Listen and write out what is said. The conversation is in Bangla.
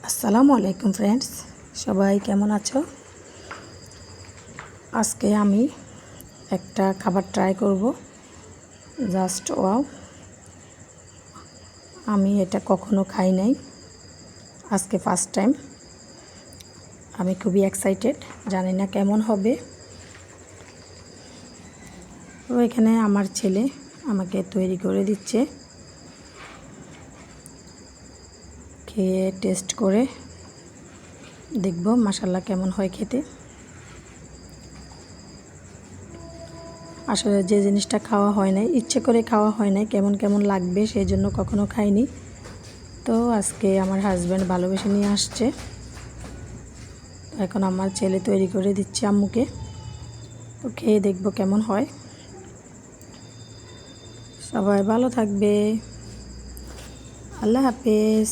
আসসালামু আলাইকুম ফ্রেন্ডস, সবাই কেমন আছো? আজকে আমি একটা খাবার ট্রাই করব, জাস্ট ওয়াও। আমি এটা কখনো খাই নাই, আজকে ফার্স্ট টাইম। আমি খুবই এক্সাইটেড, জানি না কেমন হবে। তো এখানে আমার ছেলে আমাকে তৈরি করে দিচ্ছে, খেয়ে টেস্ট করে দেখব মাশাআল্লাহ কেমন হয় খেতে। আসলে যে জিনিসটা খাওয়া হয় নাই, ইচ্ছে করে খাওয়া হয় নাই, কেমন কেমন লাগবে সেই জন্য কখনো খাইনি। তো আজকে আমার হাজব্যান্ড ভালোবেসে নিয়ে আসছে, এখন আমার ছেলে তৈরি করে দিচ্ছে আম্মুকে। তো খেয়ে দেখবো কেমন হয়। সবাই ভালো থাকবে, আল্লাহ হাফেজ।